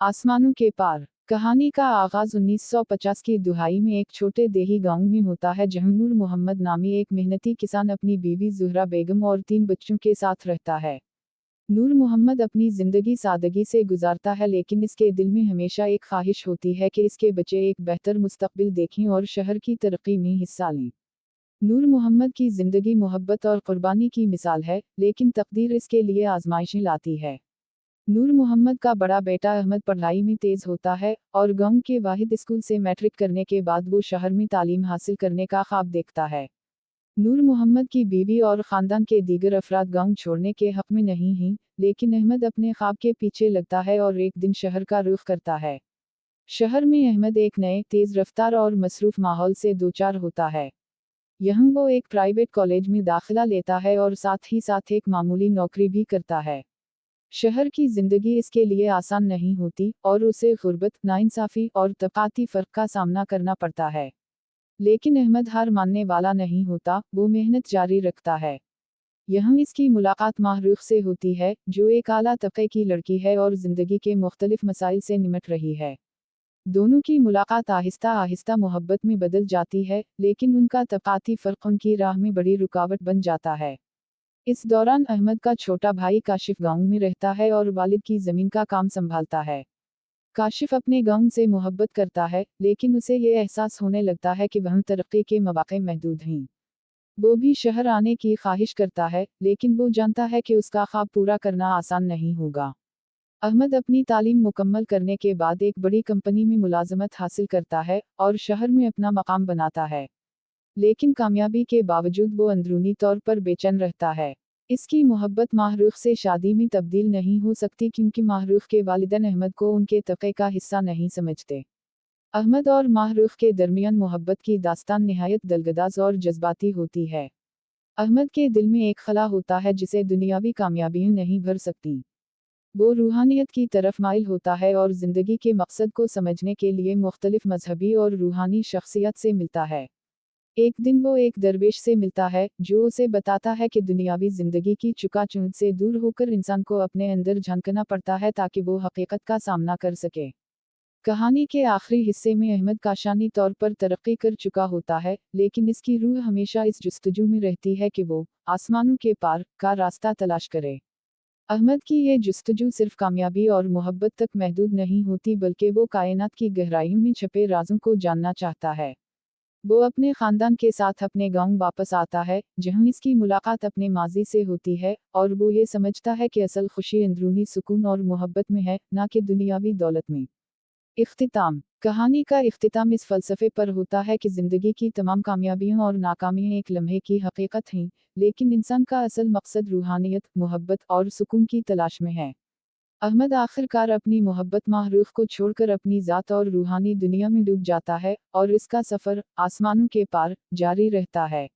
आसमानों के पार। कहानी का आगाज 1950 की दुहाई में एक छोटे देही गांव में होता है, जहां नूर मोहम्मद नामी एक मेहनती किसान अपनी बीवी ज़ुहरा बेगम और 3 बच्चों के साथ रहता है। नूर मोहम्मद अपनी जिंदगी सादगी से गुजारता है, लेकिन इसके दिल में हमेशा एक ख्वाहिश होती है कि इसके बच्चे एक बेहतर मुस्तकबिल देखें और शहर की तरक्की में हिस्सा लें। नूर मोहम्मद की जिंदगी मोहब्बत और कुर्बानी की मिसाल है, लेकिन तकदीर इसके लिए आजमाइशें लाती है। नूर मोहम्मद का बड़ा बेटा अहमद पढ़ाई में तेज होता है और गांव के वाहिद स्कूल से मैट्रिक करने के बाद वो शहर में तालीम हासिल करने का ख्वाब देखता है। नूर मोहम्मद की बीवी और खानदान के दीगर अफराद गांव छोड़ने के हक में नहीं हैं, लेकिन अहमद अपने ख्वाब के पीछे लगता है और एक दिन शहर का रुख करता है। शहर में अहमद एक नए, तेज रफ्तार और मसरूफ माहौल से दोचार होता है। यहाँ वो एक प्राइवेट कॉलेज में दाखिला लेता है और साथ ही साथ एक मामूली नौकरी भी करता है। शहर की जिंदगी इसके लिए आसान नहीं होती और उसे गुर्बत, नाइंसाफी और तबकाती फर्क का सामना करना पड़ता है। लेकिन अहमद हार मानने वाला नहीं होता, वो मेहनत जारी रखता है। यहाँ इसकी मुलाकात माहरूख से होती है, जो एक आला तबके की लड़की है और जिंदगी के मुख्तलिफ मसाइल से निमट रही है। दोनों की मुलाकात आहिस्ता आहिस्ता मोहब्बत में बदल जाती है, लेकिन उनका तबकाती फर्क उनकी राह में बड़ी रुकावट बन जाता है। इस दौरान अहमद का छोटा भाई काशिफ गांव में रहता है और वालिद की जमीन का काम संभालता है। काशिफ अपने गांव से मोहब्बत करता है, लेकिन उसे ये एहसास होने लगता है कि वहाँ तरक्की के मौके महदूद हैं। वो भी शहर आने की ख्वाहिश करता है, लेकिन वो जानता है कि उसका ख्वाब पूरा करना आसान नहीं होगा। अहमद अपनी तालीम मुकम्मल करने के बाद एक बड़ी कंपनी में मुलाजमत हासिल करता है और शहर में अपना मकाम बनाता है। लेकिन कामयाबी के बावजूद वो अंदरूनी तौर पर बेचैन रहता है। इसकी मोहब्बत माहरूख से शादी में तब्दील नहीं हो सकती, क्योंकि माहरूख के वालिदैन अहमद को उनके तबके का हिस्सा नहीं समझते। अहमद और माहरूख के दरमियान मोहब्बत की दास्तान निहायत दलगदाज और जज्बाती होती है। अहमद के दिल में एक खला होता है जिसे दुनियावी कामयाबियां नहीं भर सकती। वो रूहानियत की तरफ माइल होता है और जिंदगी के मकसद को समझने के लिए मुख्तलिफ मजहबी और रूहानी शख्सियत से मिलता है। एक दिन वो एक दरवेश से मिलता है, जो उसे बताता है कि दुनियावी जिंदगी की चुकाचौंध से दूर होकर इंसान को अपने अंदर झांकना पड़ता है ताकि वो हकीकत का सामना कर सके। कहानी के आखिरी हिस्से में अहमद काशानी तौर पर तरक्की कर चुका होता है, लेकिन इसकी रूह हमेशा इस जुस्तजू में रहती है कि वो आसमानों के पार का रास्ता तलाश करे। अहमद की ये जुस्तजू सिर्फ कामयाबी और मोहब्बत तक महदूद नहीं होती, बल्कि वो कायनात की गहराइयों में छुपे राजों को जानना चाहता है। वो अपने खानदान के साथ अपने गांव वापस आता है, जहां इसकी मुलाकात अपने माजी से होती है, और वो ये समझता है कि असल खुशी अंदरूनी सुकून और मोहब्बत में है, ना कि दुनियावी दौलत में। इख्तिताम। कहानी का इख्तिताम इस फलसफे पर होता है कि जिंदगी की तमाम कामयाबियां और नाकामियां एक लम्हे की हकीकत हैं, लेकिन इंसान का असल मकसद रूहानियत, मोहब्बत और सुकून की तलाश में है। अहमद आखिरकार अपनी मोहब्बत माहरूख को छोड़कर अपनी ज़ात और रूहानी दुनिया में डूब जाता है, और इसका सफ़र आसमानों के पार जारी रहता है।